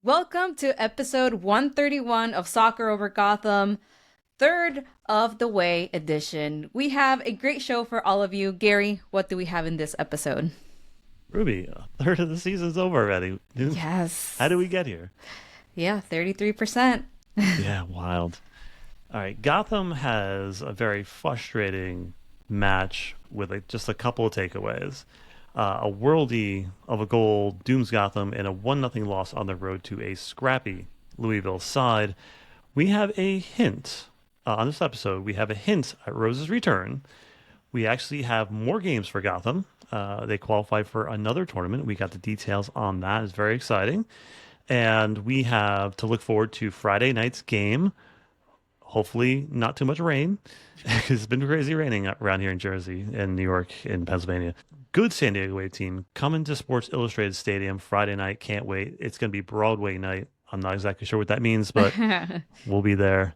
Welcome to episode 131 of Soccer Over Gotham, third of the way edition. We have a great show for all of you. Gary, what do we have in this episode? Ruby, a third of the season's over already. Yes. How did we get here? Yeah, 33%. Yeah, wild. All right, Gotham has a very frustrating match with just a couple of takeaways. A worldie of a goal dooms Gotham and a 1-0 loss on the road to a scrappy Louisville side. We have a hint on this episode. We have a hint at Rose's return. We actually have more games for Gotham. They qualify for another tournament. We got the details on that. It's very exciting. And we have to look forward to Friday night's game. Hopefully not too much rain, because it's been crazy raining around here in Jersey and New York and Pennsylvania. Good San Diego Wave team coming to Sports Illustrated Stadium Friday night. Can't wait. It's going to be Broadway night. I'm not exactly sure what that means, but we'll be there.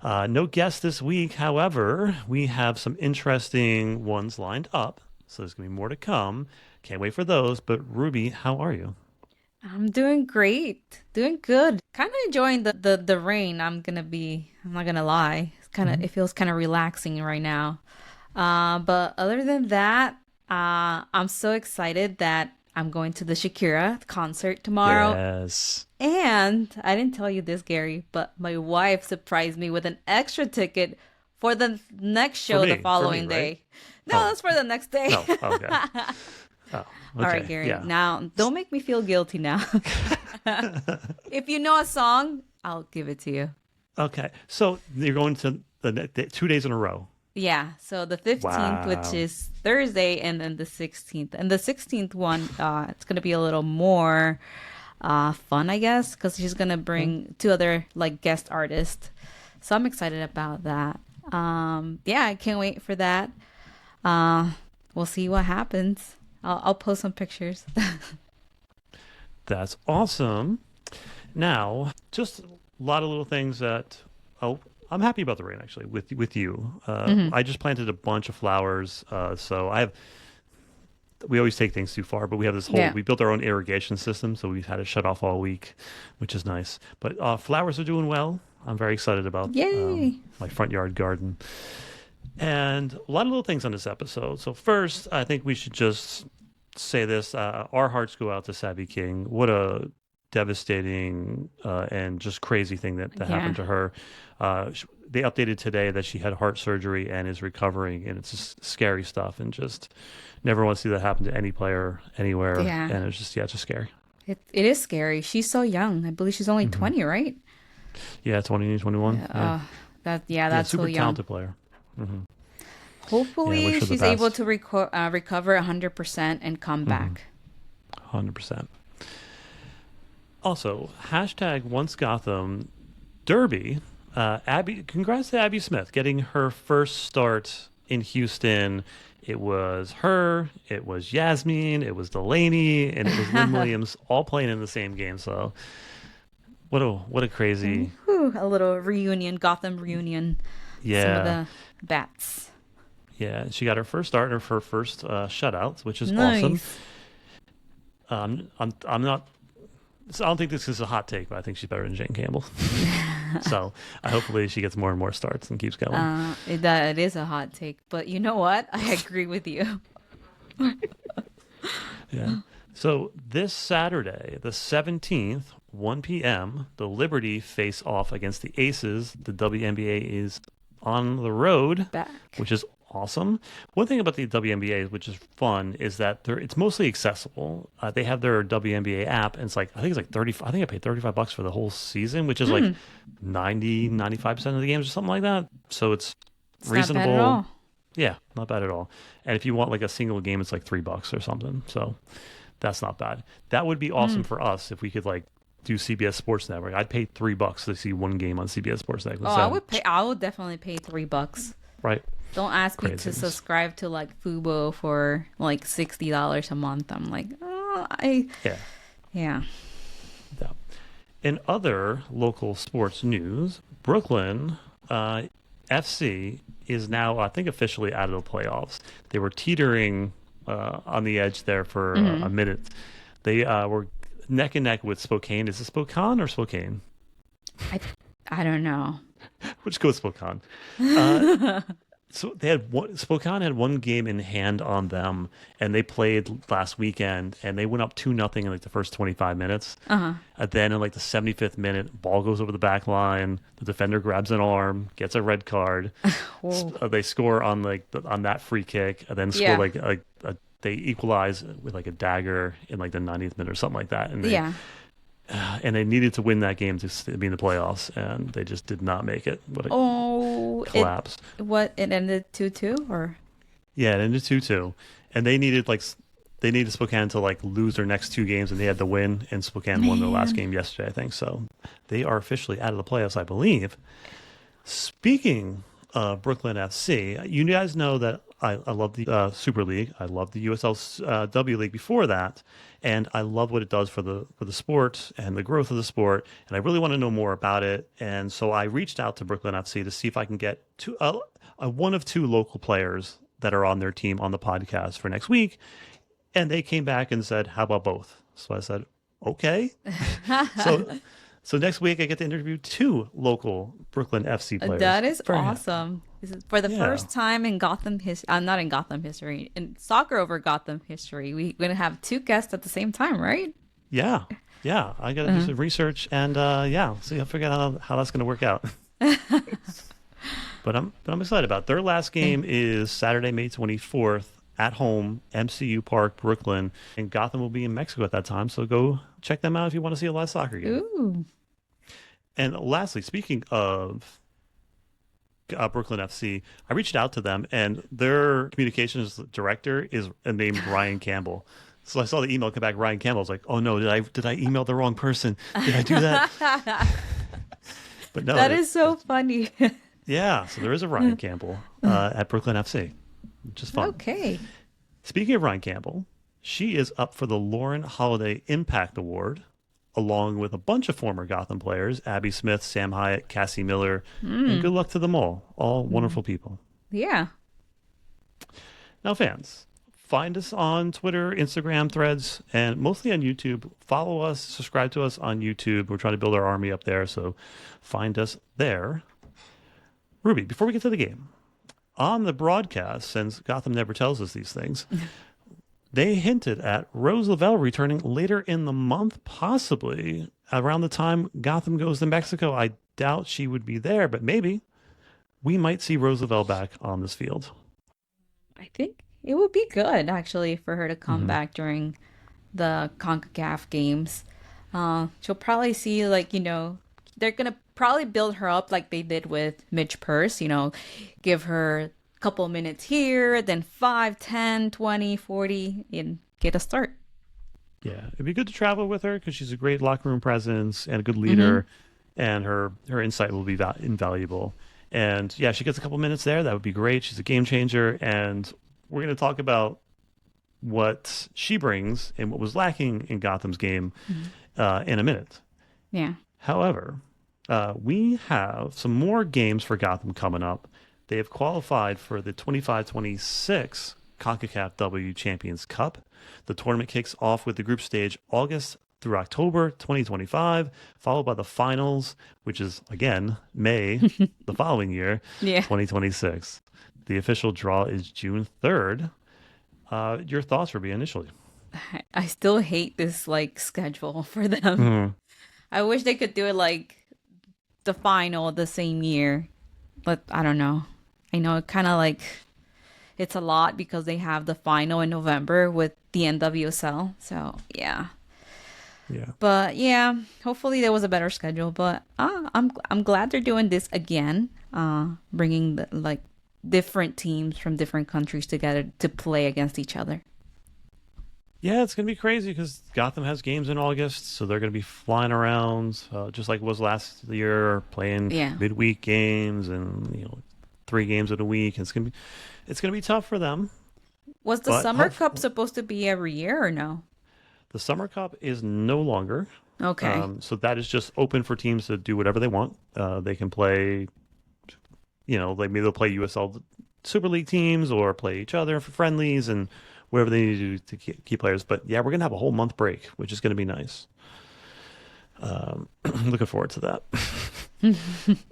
No guests this week. However, we have some interesting ones lined up. So there's going to be more to come. Can't wait for those. But Ruby, how are you? I'm doing great. Doing good. Kind of enjoying the rain. I'm not gonna lie. It feels kind of relaxing right now. But other than that, I'm so excited that I'm going to the Shakira concert tomorrow. Yes. And I didn't tell you this, Gary, but my wife surprised me with an extra ticket for the next show the following day. Right? No, that's for the next day. Oh, okay. Oh, okay. All right, Gary. Yeah. Now, don't make me feel guilty now. If you know a song, I'll give it to you. Okay. So you're going to the 2 days in a row. Yeah. So the 15th, Wow. which is Thursday, and then the 16th. And the 16th one, it's going to be a little more fun, I guess, because she's going to bring two other guest artists. So I'm excited about that. Yeah, I can't wait for that. We'll see what happens. I'll post some pictures. That's awesome. Now, just a lot of little things that I'm happy about the rain actually with you. I just planted a bunch of flowers. So we always take things too far, but we have this whole we built our own irrigation system, so we've had it shut off all week, which is nice. But flowers are doing well. I'm very excited about my front yard garden. And a lot of little things on this episode. So first, I think we should just say this. Our hearts go out to Savvy King. What a devastating and just crazy thing that happened to her. They updated today that she had heart surgery and is recovering, and it's just scary stuff, and just never want to see that happen to any player anywhere. Yeah. And it's just scary. It is scary. She's so young. I believe she's only 20, right? Yeah, 20, 21. That's super so young. talented player. Mm-hmm. Hopefully she's able to recover 100% and come back. 100%. Also, hashtag Once Gotham Derby. Congrats to Abby Smith getting her first start in Houston. It was her, it was Yasmin, it was Delaney, and it was Lynn Williams all playing in the same game. So what a crazy a little reunion, Gotham reunion. Yeah. Some of the bats. Yeah, she got her first start, her first shutout, which is nice. awesome. I'm not. So I don't think this is a hot take, but I think she's better than Jane Campbell. So hopefully she gets more and more starts and keeps going. It is a hot take, but you know what? I agree with you. Yeah. So this Saturday, the 17th, 1 p.m., the Liberty face off against the Aces. The WNBA is on the road, which is awesome. One thing about the WNBA, which is fun, is that it's mostly accessible. They have their WNBA app, and I think it's like 30. I think I paid $35 for the whole season, which is like 95% of the games or something like that. So it's reasonable. Not bad at all. Yeah, not bad at all. And if you want like a single game, it's like $3 or something. So that's not bad. That would be awesome for us if we could do CBS Sports Network. I'd pay $3 to see one game on CBS Sports Network. I would definitely pay $3. Right. Don't ask me to subscribe to Fubo for $60 a month. I'm like, yeah. In other local sports news, Brooklyn FC is now, I think, officially out of the playoffs. They were teetering on the edge there for a minute. They were neck and neck with Spokane. Is it Spokane or Spokane? I I don't know. Which goes Spokane. So Spokane had one game in hand on them, and they played last weekend, and they went up 2-0 in like the first 25 minutes. Uh-huh. And then in like the 75th minute, ball goes over the back line. The defender grabs an arm, gets a red card. They score on on that free kick, and then score they equalize with like a dagger in like the 90th minute or something like that. And they needed to win that game to be in the playoffs, and they just did not make it. What a collapse. It ended 2-2 or? Yeah, it ended 2-2. And they needed Spokane to like lose their next two games, and they had to win, and Spokane won their last game yesterday, I think. So they are officially out of the playoffs, I believe. Speaking of Brooklyn FC, you guys know that I love the Super League. I love the USL W League before that, and I love what it does for the sport and the growth of the sport. And I really want to know more about it. And so I reached out to Brooklyn FC to see if I can get one of two local players that are on their team on the podcast for next week. And they came back and said, "How about both?" So I said, "Okay." So next week I get to interview two local Brooklyn FC players. That is awesome. This is for the first time in Gotham history. Not in Gotham history. In Soccer Over Gotham history, we're gonna have two guests at the same time, right? Yeah. I got to do some research, and so I'll figure out how that's gonna work out. But I'm excited about it. Their last game is Saturday, May 24th. At home, MCU Park, Brooklyn, and Gotham will be in Mexico at that time. So go check them out if you want to see a live soccer game. Ooh. And lastly, speaking of Brooklyn FC, I reached out to them, and their communications director is named Ryan Campbell. So I saw the email come back, Ryan Campbell. I was like, "Oh no, did I email the wrong person? Did I do that?" But no, that is so funny. Yeah, so there is a Ryan Campbell at Brooklyn FC. Which is fun. Okay. Speaking of Ryan Campbell, she is up for the Lauren Holiday Impact Award, along with a bunch of former Gotham players, Abby Smith, Sam Hyatt, Cassie Miller, and good luck to them all wonderful people. Yeah. Now, fans, find us on Twitter, Instagram, Threads, and mostly on YouTube. Follow us, subscribe to us on YouTube. We're trying to build our army up there, so find us there. Ruby, before we get to the game, on the broadcast, since Gotham never tells us these things, they hinted at Rose Lavelle returning later in the month, possibly around the time Gotham goes to Mexico. I doubt she would be there, but maybe we might see Rose Lavelle back on this field. I think it would be good, actually, for her to come back during the CONCACAF games. She'll probably see, they're going to probably build her up like they did with Mitch Purse, give her a couple minutes here, then 5, 10, 20, 40, and get a start. Yeah, it'd be good to travel with her because she's a great locker room presence and a good leader, and her insight will be invaluable. And yeah, she gets a couple minutes there. That would be great. She's a game changer, and we're going to talk about what she brings and what was lacking in Gotham's game in a minute. Yeah. However, we have some more games for Gotham coming up. They have qualified for the 25-26 CONCACAF W Champions Cup. The tournament kicks off with the group stage August through October 2025, followed by the finals, which is, again, May the following year, 2026. The official draw is June 3rd. Your thoughts, Ruby, initially? I still hate this, schedule for them. I wish they could do it, the final the same year, but I don't know. I know it kind of it's a lot because they have the final in November with the NWSL. So yeah. But yeah, hopefully there was a better schedule. But I'm glad they're doing this again, bringing different teams from different countries together to play against each other. Yeah, it's going to be crazy because Gotham has games in August, so they're going to be flying around just like it was last year, playing midweek games and 3 games in a week. It's going to be tough for them. Was the Summer Cup supposed to be every year or no? The Summer Cup is no longer. Okay. So that is just open for teams to do whatever they want. They can play, maybe they'll play USL Super League teams or play each other for friendlies and whatever they need to do to keep players. But yeah, we're going to have a whole month break, which is going to be nice. Looking forward to that.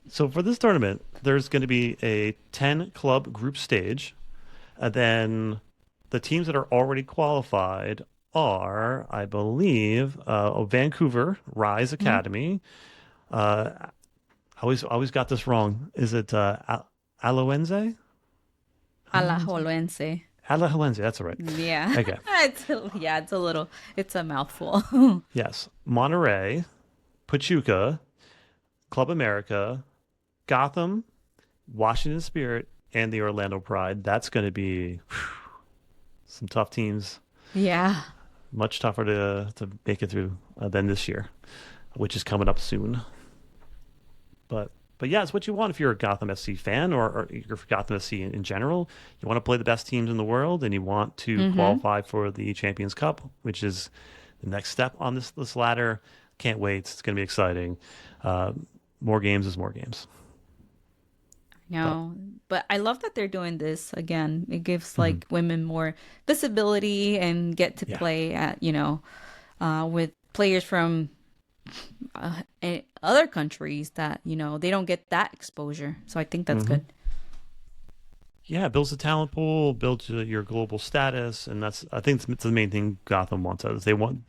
So for this tournament, there's going to be a 10-club group stage. And then the teams that are already qualified are, I believe, Vancouver Rise Academy. I always got this wrong. Is it Alajuelense? Alajuelense. Alajuelense, that's right. Yeah. Okay. It's a mouthful. Yes. Monterey, Pachuca, Club America, Gotham, Washington Spirit, and the Orlando Pride. That's going to be some tough teams. Yeah. Much tougher to make it through than this year, which is coming up soon. But yeah, it's what you want if you're a Gotham FC fan or you're for Gotham FC in general. You want to play the best teams in the world, and you want to qualify for the Champions Cup, which is the next step on this ladder. Can't wait. It's going to be exciting. More games is more games. No, but I love that they're doing this again. It gives like women more visibility and get to play at, with players from other countries that, they don't get that exposure. So I think that's good. Yeah, it builds the talent pool, builds your global status, and I think it's the main thing Gotham wants us. They want,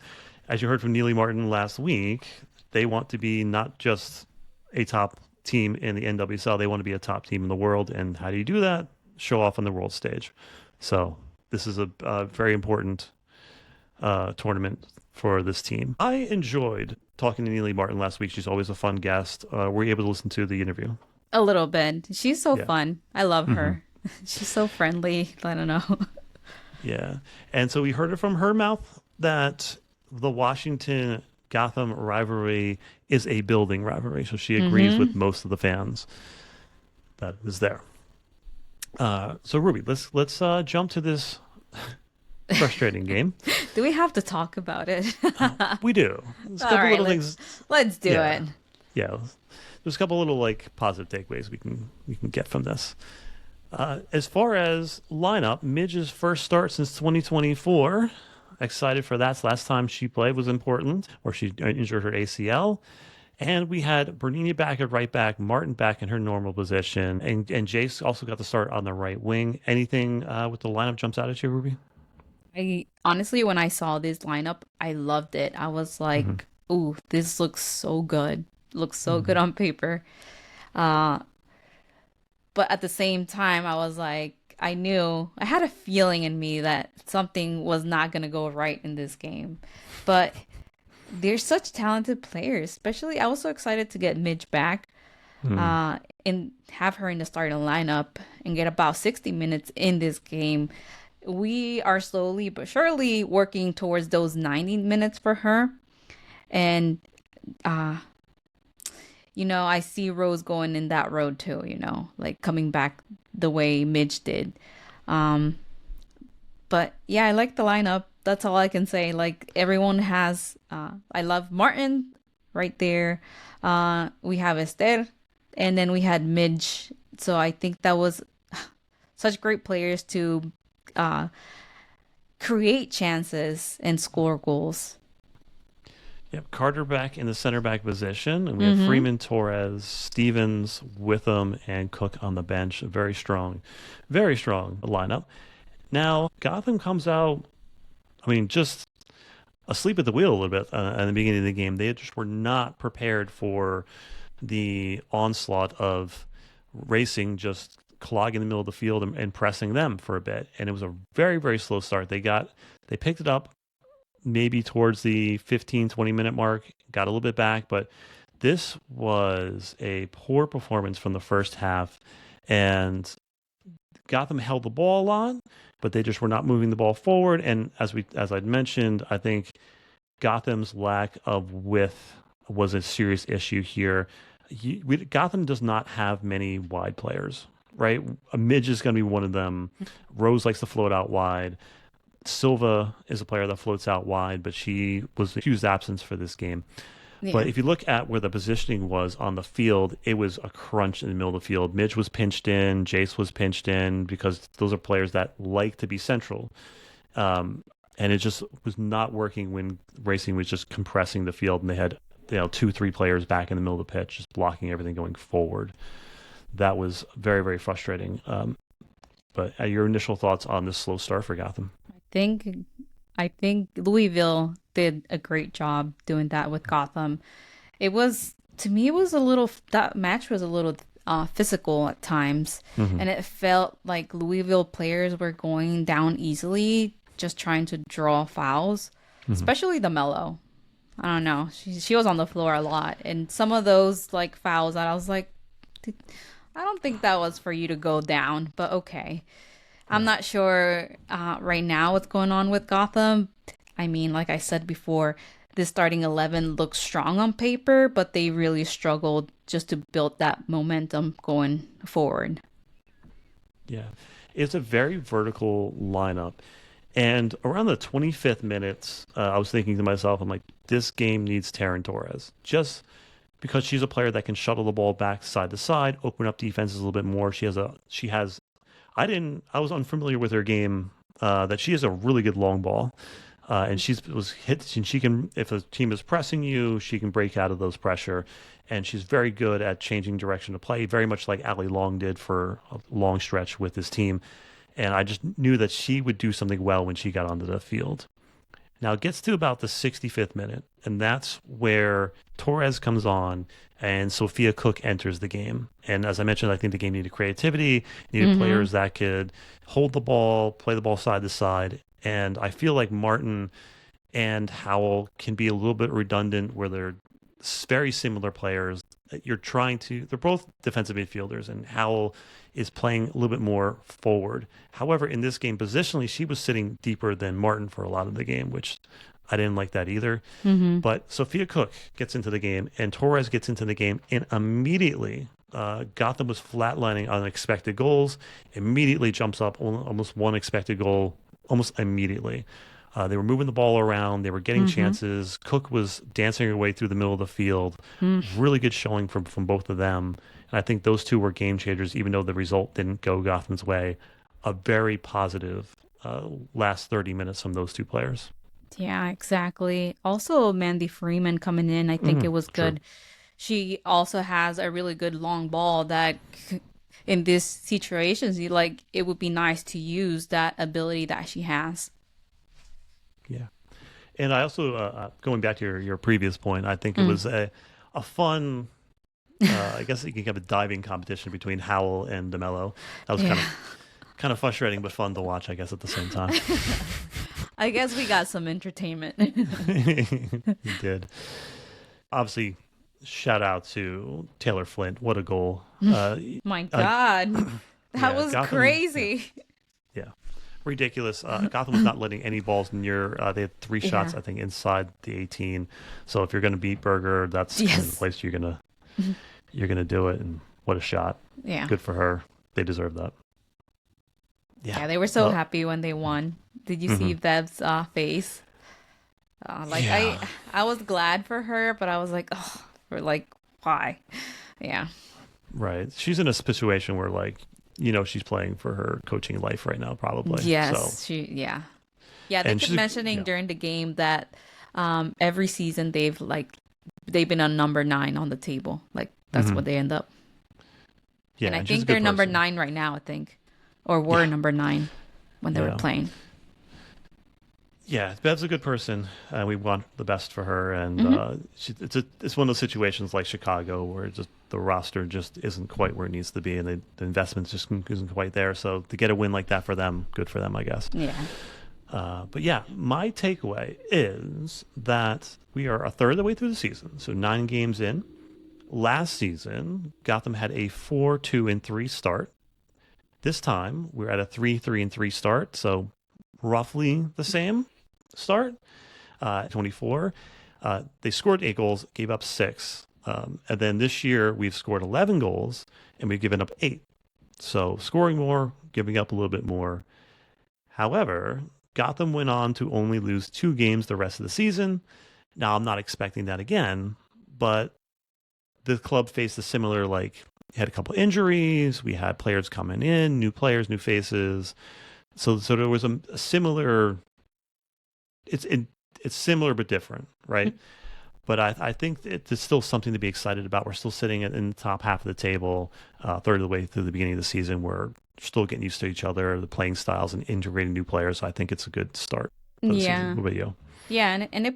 as you heard from Neely Martin last week, they want to be not just a top team in the NWSL, they want to be a top team in the world. And how do you do that? Show off on the world stage. So this is a very important tournament for this team. I enjoyed talking to Neely Martin last week. She's always a fun guest. Were you able to listen to the interview? A little bit. She's so fun. I love her. She's so friendly. I don't know. Yeah. And so we heard it from her mouth that the Washington Gotham rivalry is a building rivalry. So she agrees with most of the fans that is there. So Ruby, let's jump to this frustrating game. Do we have to talk about it? We do. There's a couple little things. Let's do it. Yeah. There's a couple little positive takeaways we can get from this. As far as lineup, Midge's first start since 2024. Excited for that. Last time she played was important, or she injured her ACL. And we had Bernini back at right back, Martin back in her normal position, and Jace also got the start on the right wing. Anything with the lineup jumps out at you, Ruby? I honestly, when I saw this lineup, I loved it. I was like, "Ooh, this looks so good. Looks so good on paper." But at the same time, I was like, I had a feeling in me that something was not going to go right in this game. But they're such talented players. Especially, I was so excited to get Midge back and have her in the starting lineup and get about 60 minutes in this game. We are slowly but surely working towards those 90 minutes for her. And, I see Rose going in that road too, like coming back the way Midge did. But yeah, I like the lineup. That's all I can say. Like everyone has, I love Martin right there. We have Esther, and then we had Midge. So I think that was such great players to create chances and score goals. Yep, Carter back in the center back position, and we have Freeman, Torres, Stevens, Witham, and Cook on the bench. A very strong lineup. Now, Gotham comes out, just asleep at the wheel a little bit at the beginning of the game. They just were not prepared for the onslaught of Racing just clogging the middle of the field and pressing them for a bit. And it was a very, very slow start. They picked it up maybe towards the 15-20 minute mark, got a little bit back, but this was a poor performance from the first half, and Gotham held the ball a lot, but they just were not moving the ball forward. And as I'd mentioned, I think Gotham's lack of width was a serious issue here. Gotham does not have many wide players, right? A Midge is going to be one of them. Rose likes to float out wide. Silva is a player that floats out wide, but she was a huge absence for this game. Yeah. But if you look at where the positioning was on the field, it was a crunch in the middle of the field. Midge was pinched in, Jace was pinched in, because those are players that like to be central. And it just was not working when Racing was just compressing the field and they had 2-3 players back in the middle of the pitch just blocking everything going forward. That was very, very frustrating. But your initial thoughts on this slow start for Gotham? think I think Louisville did a great job doing that with Gotham. It was to me it was a little that match was a little physical at times, Hmm. and it felt like Louisville players were going down easily, just trying to draw fouls, Hmm. especially the Mellow. I don't know. She was on the floor a lot, and some of those like fouls that I was like, I don't think that was for you to go down, but okay. I'm Yeah. not sure right now what's going on with Gotham. I mean, like I said before, this starting 11 looks strong on paper, but they really struggled just to build that momentum going forward. Yeah. It's a very vertical lineup. And around the 25th minutes, I was thinking to myself, I'm like, this game needs Taryn Torres. Just because she's a player that can shuttle the ball back side to side, open up defenses a little bit more. I was unfamiliar with her game, that she has a really good long ball. And was hit, and she can, if a team is pressing you, she can break out of those pressure. And she's very good at changing direction of play, very much like Ali Long did for a long stretch with his team. And I just knew that she would do something well when she got onto the field. Now it gets to about the 65th minute, and that's where Torres comes on and Sophia Cook enters the game. And as I mentioned, I think the game needed creativity, needed Mm-hmm. players that could hold the ball, play the ball side to side. And I feel like Martin and Howell can be a little bit redundant where they're very similar players. They're both defensive midfielders, and Howell is playing a little bit more forward. However, in this game, positionally, she was sitting deeper than Martin for a lot of the game, which I didn't like that either. Mm-hmm. But Sophia Cook gets into the game, and Torres gets into the game, and immediately Gotham was flatlining on expected goals. Immediately jumps up almost one expected goal, almost immediately. They were moving the ball around. They were getting Mm-hmm. chances. Cook was dancing her way through the middle of the field. Really good showing from both of them. And I think those two were game changers, even though the result didn't go Gotham's way. A very positive last 30 minutes from those two players. Yeah, exactly. Also, Mandy Freeman coming in, I think Hmm. it was True. good. She also has a really good long ball that in these situations, it would be nice to use that ability that she has. Yeah. And I also, going back to your previous point, I think it Mm. was a fun, I guess you can have a diving competition between Howell and DeMello. That was Yeah. kind of frustrating, but fun to watch, I guess, at the same time. I guess we got some entertainment. He did. Obviously, shout out to Taylor Flint. What a goal. My Uh, God, that yeah, was Gotham. Yeah, crazy. yeah. Ridiculous. Gotham was not letting any balls near. They had three shots, Yeah. I think, inside the 18. So if you're going to beat Berger, that's kind of the Yes. place you're gonna do it. And what a shot! Yeah. Good for her. They deserve that. Yeah. Yeah, they were so Well, happy when they won. Did you see mhm. Bev's face? Like Yeah. I was glad for her, but I was like, oh, for like, why? Yeah. Right. She's in a situation where, like, she's playing for her coaching life right now, probably. So, Yes, yeah. They and kept she's, mentioning yeah. during the game that every season they've been on number 9 on the table. Like that's Hmm. what they end up. Yeah. And I And she's a think they're good number person. 9 right now, I think. Or were Yeah. number 9 when they were Yeah. playing. Yeah, Bev's a good person, and we want the best for her. And Hmm. it's one of those situations like Chicago where just the roster just isn't quite where it needs to be, and the investments just isn't quite there. So to get a win like that for them, good for them, I guess. Yeah. But yeah, my takeaway is that we are a third of the way through the season, so 9 games in. Last season, Gotham had a 4-2-3 start. This time, we're at a 3-3-3 start, so roughly the same start. 24. They scored 8 goals, gave up 6. And then this year, we've scored 11 goals, and we've given up 8. So scoring more, giving up a little bit more. However, Gotham went on to only lose 2 games the rest of the season. Now, I'm not expecting that again, but the club faced a similar, like, had a couple injuries. We had players coming in, new players, new faces. So there was a similar. It's it's similar but different, right? But I think it's still something to be excited about. We're still sitting in the top half of the table, third of the way through the beginning of the season. We're still getting used to each other, the playing styles, and integrating new players. So I think it's a good start for the season. Yeah. What about you? Yeah, and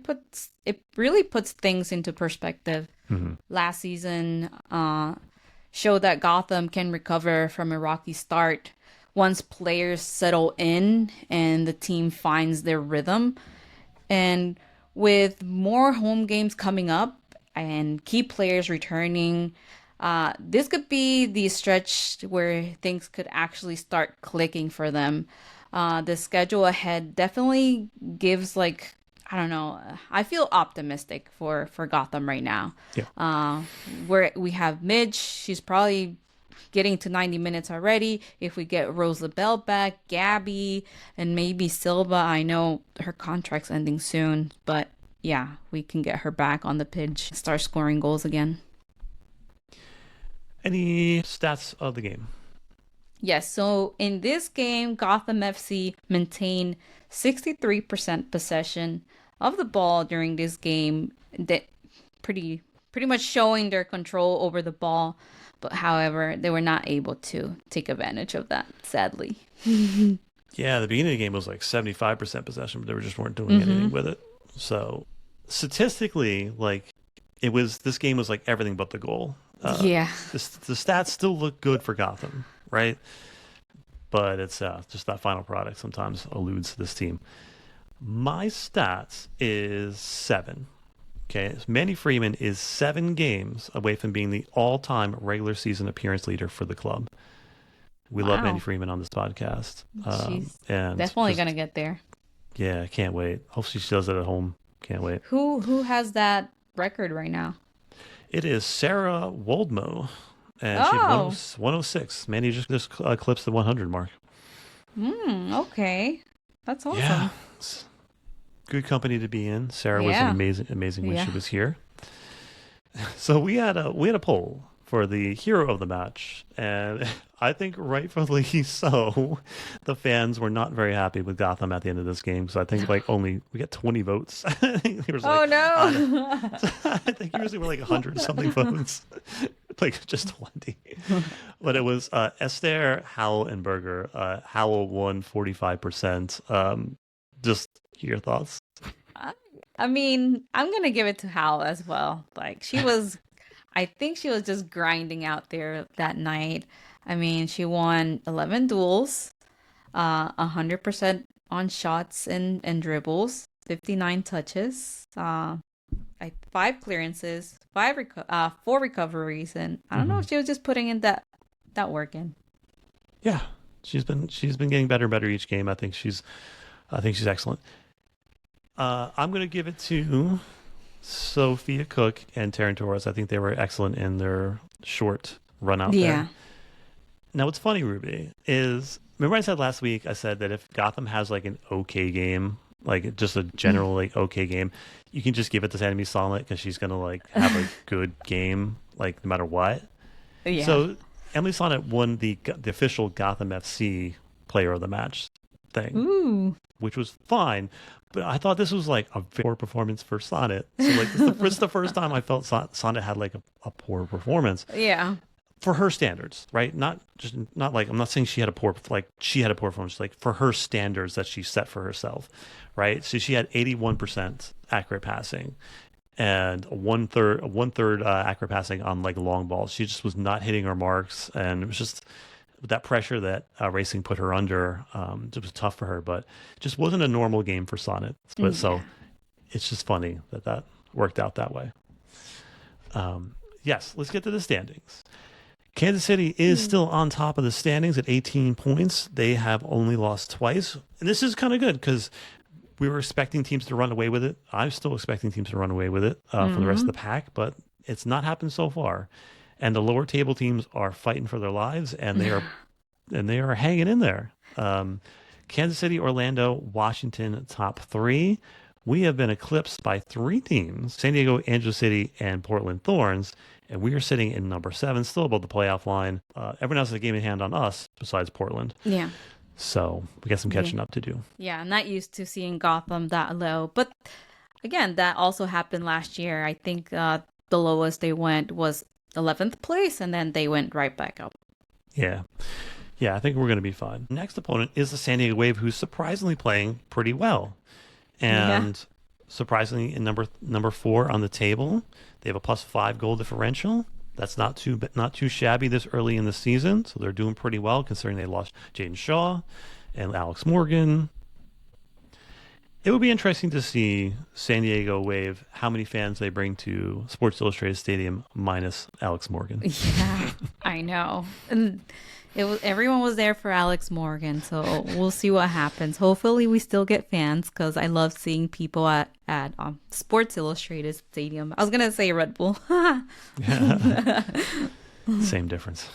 it really puts things into perspective. Hmm. Last season showed that Gotham can recover from a rocky start once players settle in and the team finds their rhythm. And with more home games coming up and key players returning, this could be the stretch where things could actually start clicking for them. The schedule ahead definitely gives like I don't know. I feel optimistic for Gotham right now. Yeah. Where we have Midge, she's probably getting to 90 minutes already. If we get Rose LaBelle back, Gabby, and maybe Silva, I know her contract's ending soon, but yeah, we can get her back on the pitch, start scoring goals again. Any stats of the game? Yes, so in this game, Gotham FC maintained 63% possession of the ball during this game. That pretty much showing their control over the ball, but however, they were not able to take advantage of that, sadly. Yeah, the beginning of the game was like 75% possession, but they just weren't doing anything with it. So statistically, like this game was like everything but the goal. Yeah. The stats still look good for Gotham, right? But it's just that final product sometimes eludes this team. My stats is 7. Okay, Manny Freeman is 7 games away from being the all-time regular season appearance leader for the club. We love Manny Wow. Freeman on this podcast. She's And definitely just, gonna get there. yeah, can't wait. Hopefully she does it at home. Can't wait. Who has that record right now? It is Sarah Woldmo, and she had Oh, 106. Manny just eclipsed the 100 mark. okay. That's Yeah, awesome. it's good company to be in. Sarah was Yeah. amazing when she Yeah. was here. So we had a poll for the hero of the match, and I think rightfully so. The fans were not very happy with Gotham at the end of this game, so I think like only we got 20 votes. I think there was Oh like no. I think usually we're like 100 something votes, like just 20. But it was Esther, Howell, and Berger. Howell won 45%. Just your thoughts? I I mean, I'm gonna give it to Hal as well. Like I think she was just grinding out there that night. I mean, she won 11 duels, 100% on shots and dribbles, 59 touches, 5 clearances, 4 recoveries, and I don't know Hmm. if she was just putting in that work in. Yeah, she's been getting better and better each game. I think she's excellent. I'm gonna give it to Sophia Cook and Taryn Torres. I think they were excellent in their short run out Yeah. there. Now, what's funny, Ruby, is remember I said last week, I said that if Gotham has like an okay game, like just a general like okay game, you can just give it to Enemy Sonnet because she's gonna like have a good game, like no matter what. Yeah. So Emily Sonnet won the official Gotham FC Player of the Match thing, Ooh. which was fine. But I thought this was like a very poor performance for Sonnet. So like this is the first time I felt Sonnet had like a poor performance Yeah. for her standards, right? Not like I'm not saying she had a poor performance, like for her standards that she set for herself, right? So she had 81% accurate passing and one third accurate passing on like long balls. She just was not hitting her marks, and it was just that pressure that Racing put her under. It was tough for her, but it just wasn't a normal game for Sonnet. But so Yeah. it's just funny that worked out that way. Yes, let's get to the standings. Kansas City is still on top of the standings at 18 points. They have only lost twice. And this is kind of good because we were expecting teams to run away with it. I'm still expecting teams to run away with it from the rest of the pack, but it's not happened so far. And the lower table teams are fighting for their lives, and they are hanging in there. Kansas City, Orlando, Washington, top 3. We have been eclipsed by 3 teams: San Diego, Angeles City, and Portland Thorns. And we are sitting in number 7, still above the playoff line. Everyone else has a game in hand on us besides Portland. Yeah. So we got some Yeah. catching up to do. Yeah, I'm not used to seeing Gotham that low. But again, that also happened last year. I think the lowest they went was 11th place, and then they went right back up. Yeah. Yeah, I think we're going to be fine. Next opponent is the San Diego Wave, who's surprisingly playing pretty well. Yeah. And surprisingly, in number 4 on the table, they have a +5 goal differential. That's not too shabby this early in the season, so they're doing pretty well considering they lost Jaden Shaw and Alex Morgan. It would be interesting to see San Diego Wave, how many fans they bring to Sports Illustrated Stadium minus Alex Morgan. Yeah, I know. And everyone was there for Alex Morgan, so we'll see what happens. Hopefully, we still get fans because I love seeing people at Sports Illustrated Stadium. I was gonna say Red Bull. Same difference.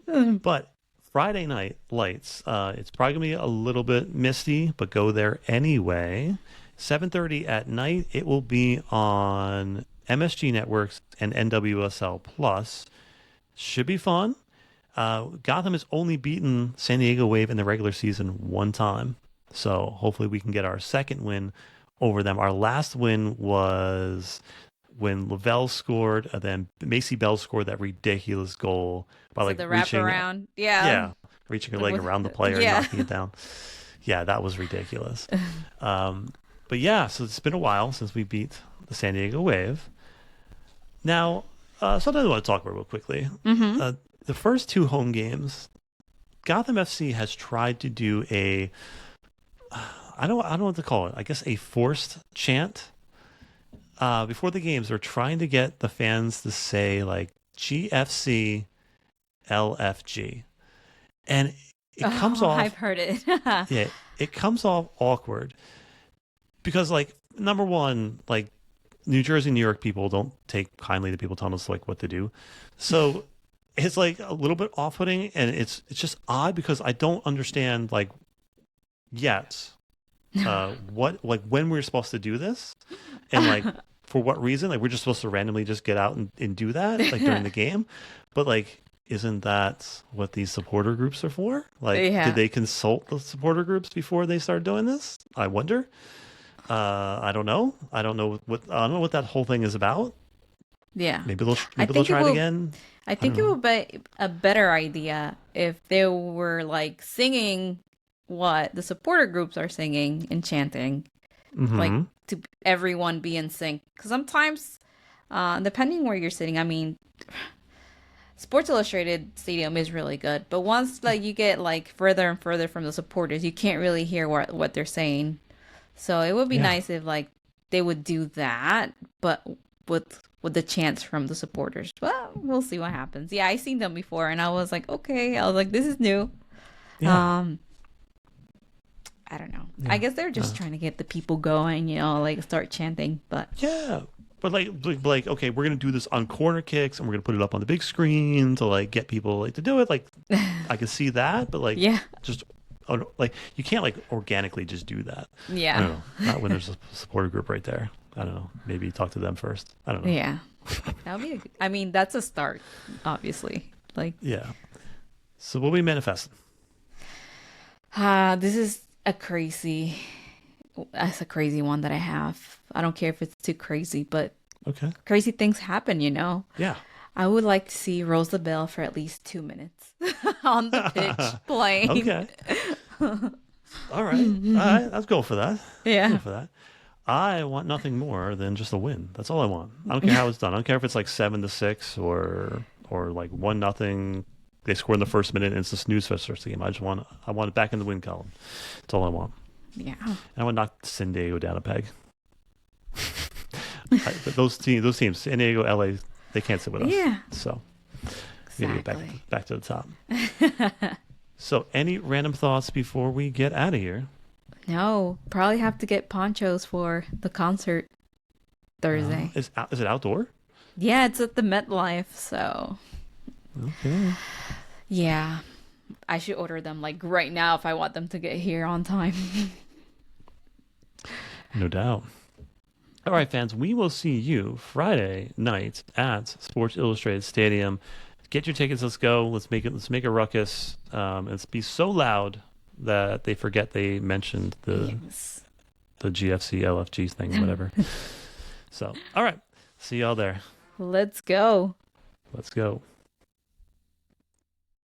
But Friday night lights, it's probably gonna be a little bit misty, but go there anyway. 7:30 at night. It will be on MSG Networks and NWSL Plus. Should be fun. Gotham has only beaten San Diego Wave in the regular season one time, so hopefully we can get our second win over them. Our last win was when Lavelle scored, and then Macy Bell scored that ridiculous goal by So the wraparound, yeah, reaching her leg around the player and knocking it down. Yeah, that was ridiculous. But yeah, so it's been a while since we beat the San Diego Wave. Now, something I want to talk about real quickly. The first 2 home games, Gotham FC has tried to do I don't know what to call it. I guess a forced chant. Before the games, they're trying to get the fans to say like GFC LFG. And it comes off. I've heard it. Yeah, it comes off awkward because, like, number one, like, New Jersey, New York people don't take kindly to people telling us like what to do, so it's like a little bit off-putting, and it's just odd because I don't understand like yet what, like, when we're supposed to do this, and like for what reason. Like, we're just supposed to randomly just get out and do that like during the game, but like, isn't that what these supporter groups are for? Like, did they consult the supporter groups before they started doing this? I wonder. I don't know. I don't know what that whole thing is about. Yeah. Maybe they'll try it again. I think it would be a better idea if they were like singing what the supporter groups are singing and chanting, like to everyone be in sync. Because sometimes, depending where you're sitting, I mean, Sports Illustrated Stadium is really good, but once like you get like further and further from the supporters, you can't really hear what they're saying. So it would be nice if like they would do that, but with the chants from the supporters. Well, we'll see what happens. Yeah, I seen them before, and I was like, okay. I was like, this is new. Yeah. I don't know. Yeah. I guess they're just trying to get the people going, like start chanting. But yeah, but like okay, we're gonna do this on corner kicks, and we're gonna put it up on the big screen to like get people like to do it. Like, I can see that, but like, just. Like, you can't like organically just do that. Yeah. I don't know. Not when there's a supporter group right there. I don't know. Maybe talk to them first. I don't know. Yeah. That would be I mean, that's a start, obviously. Like, yeah. So what we manifesting? This is a crazy one that I have. I don't care if it's too crazy, but crazy things happen, Yeah. I would like to see Rose LaBelle for at least 2 minutes on the pitch playing. Okay. All right. Let's go for that. Yeah. Let's go for that. I want nothing more than just a win. That's all I want. I don't care how it's done. I don't care if it's like 7-6 or like 1-0. They score in the first minute and it's a snooze fest starts the game. I want it back in the win column. That's all I want. Yeah. And I want to knock San Diego down a peg. But those teams, San Diego, LA, they can't sit with us. Yeah. So we gotta get back to the top. So any random thoughts before we get out of here? No, probably have to get ponchos for the concert Thursday. Is it outdoor? Yeah, it's at the MetLife, so. Okay. Yeah. I should order them like right now if I want them to get here on time. No doubt. All right, fans, we will see you Friday night at Sports Illustrated Stadium. get your tickets. Let's go. Let's make a ruckus. Let's be so loud that they forget they mentioned the GFC LFG thing, whatever. So, all right. See y'all there. Let's go. Let's go.